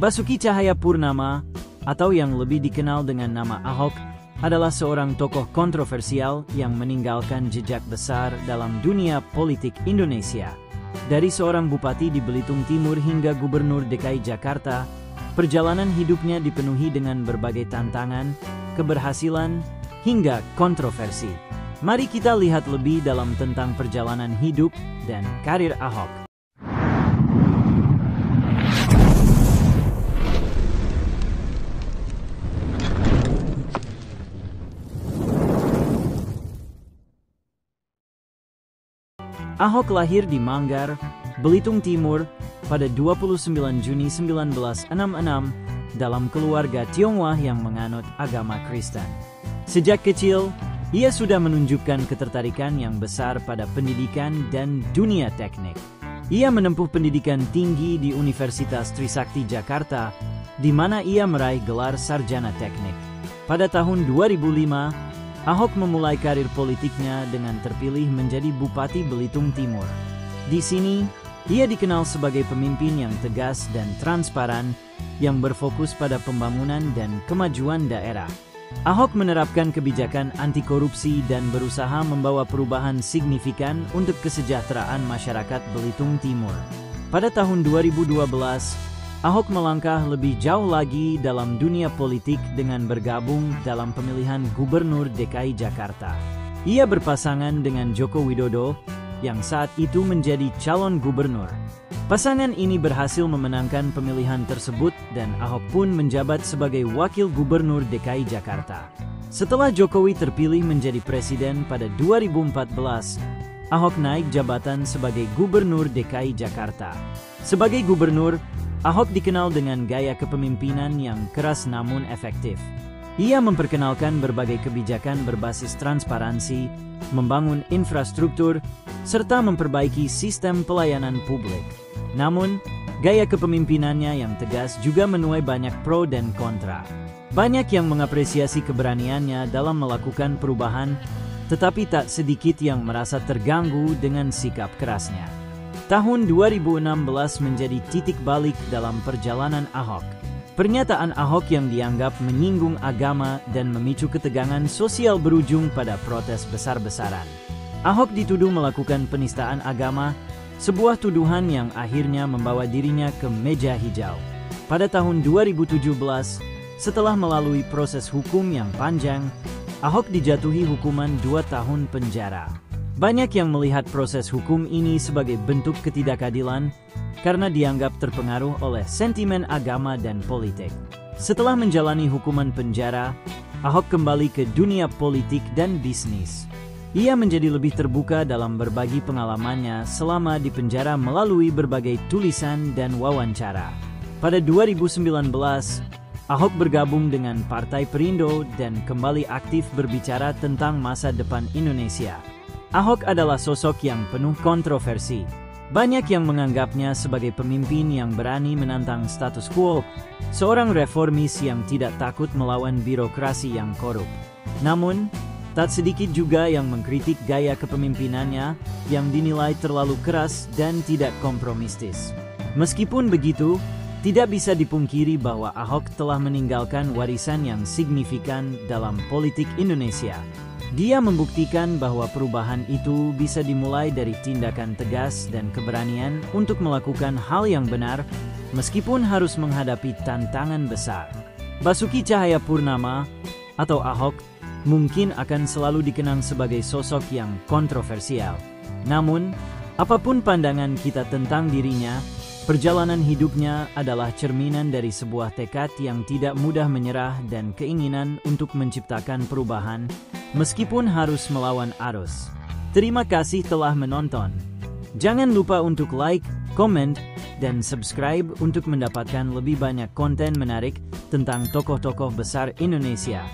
Basuki Cahayapurnama, atau yang lebih dikenal dengan nama Ahok, adalah seorang tokoh kontroversial yang meninggalkan jejak besar dalam dunia politik Indonesia. Dari seorang bupati di Belitung Timur hingga gubernur DKI Jakarta, perjalanan hidupnya dipenuhi dengan berbagai tantangan, keberhasilan, hingga kontroversi. Mari kita lihat lebih dalam tentang perjalanan hidup dan karir Ahok. Ahok lahir di Manggar, Belitung Timur, pada 29 Juni 1966 dalam keluarga Tionghoa yang menganut agama Kristen. Sejak kecil, ia sudah menunjukkan ketertarikan yang besar pada pendidikan dan dunia teknik. Ia menempuh pendidikan tinggi di Universitas Trisakti Jakarta, di mana ia meraih gelar sarjana teknik. Pada tahun 2005, Ahok memulai karir politiknya dengan terpilih menjadi Bupati Belitung Timur. Di sini, ia dikenal sebagai pemimpin yang tegas dan transparan yang berfokus pada pembangunan dan kemajuan daerah. Ahok menerapkan kebijakan anti korupsi dan berusaha membawa perubahan signifikan untuk kesejahteraan masyarakat Belitung Timur. Pada tahun 2012, Ahok melangkah lebih jauh lagi dalam dunia politik dengan bergabung dalam pemilihan Gubernur DKI Jakarta. Ia berpasangan dengan Joko Widodo, yang saat itu menjadi calon gubernur. Pasangan ini berhasil memenangkan pemilihan tersebut dan Ahok pun menjabat sebagai Wakil Gubernur DKI Jakarta. Setelah Jokowi terpilih menjadi presiden pada 2014, Ahok naik jabatan sebagai Gubernur DKI Jakarta. Sebagai gubernur, Ahok dikenal dengan gaya kepemimpinan yang keras namun efektif. Ia memperkenalkan berbagai kebijakan berbasis transparansi, membangun infrastruktur, serta memperbaiki sistem pelayanan publik. Namun, gaya kepemimpinannya yang tegas juga menuai banyak pro dan kontra. Banyak yang mengapresiasi keberaniannya dalam melakukan perubahan, tetapi tak sedikit yang merasa terganggu dengan sikap kerasnya. Tahun 2016 menjadi titik balik dalam perjalanan Ahok. Pernyataan Ahok yang dianggap menyinggung agama dan memicu ketegangan sosial berujung pada protes besar-besaran. Ahok dituduh melakukan penistaan agama, sebuah tuduhan yang akhirnya membawa dirinya ke meja hijau. Pada tahun 2017, setelah melalui proses hukum yang panjang, Ahok dijatuhi hukuman 2 tahun penjara. Banyak yang melihat proses hukum ini sebagai bentuk ketidakadilan karena dianggap terpengaruh oleh sentimen agama dan politik. Setelah menjalani hukuman penjara, Ahok kembali ke dunia politik dan bisnis. Ia menjadi lebih terbuka dalam berbagi pengalamannya selama di penjara melalui berbagai tulisan dan wawancara. Pada 2019, Ahok bergabung dengan Partai Perindo dan kembali aktif berbicara tentang masa depan Indonesia. Ahok adalah sosok yang penuh kontroversi. Banyak yang menganggapnya sebagai pemimpin yang berani menantang status quo, seorang reformis yang tidak takut melawan birokrasi yang korup. Namun, tak sedikit juga yang mengkritik gaya kepemimpinannya yang dinilai terlalu keras dan tidak kompromistis. Meskipun begitu, tidak bisa dipungkiri bahwa Ahok telah meninggalkan warisan yang signifikan dalam politik Indonesia. Dia membuktikan bahwa perubahan itu bisa dimulai dari tindakan tegas dan keberanian untuk melakukan hal yang benar, meskipun harus menghadapi tantangan besar. Basuki Cahayapurnama, atau Ahok, mungkin akan selalu dikenang sebagai sosok yang kontroversial. Namun, apapun pandangan kita tentang dirinya, perjalanan hidupnya adalah cerminan dari sebuah tekad yang tidak mudah menyerah dan keinginan untuk menciptakan perubahan, meskipun harus melawan arus. Terima kasih telah menonton. Jangan lupa untuk like, komen, dan subscribe untuk mendapatkan lebih banyak konten menarik tentang tokoh-tokoh besar Indonesia.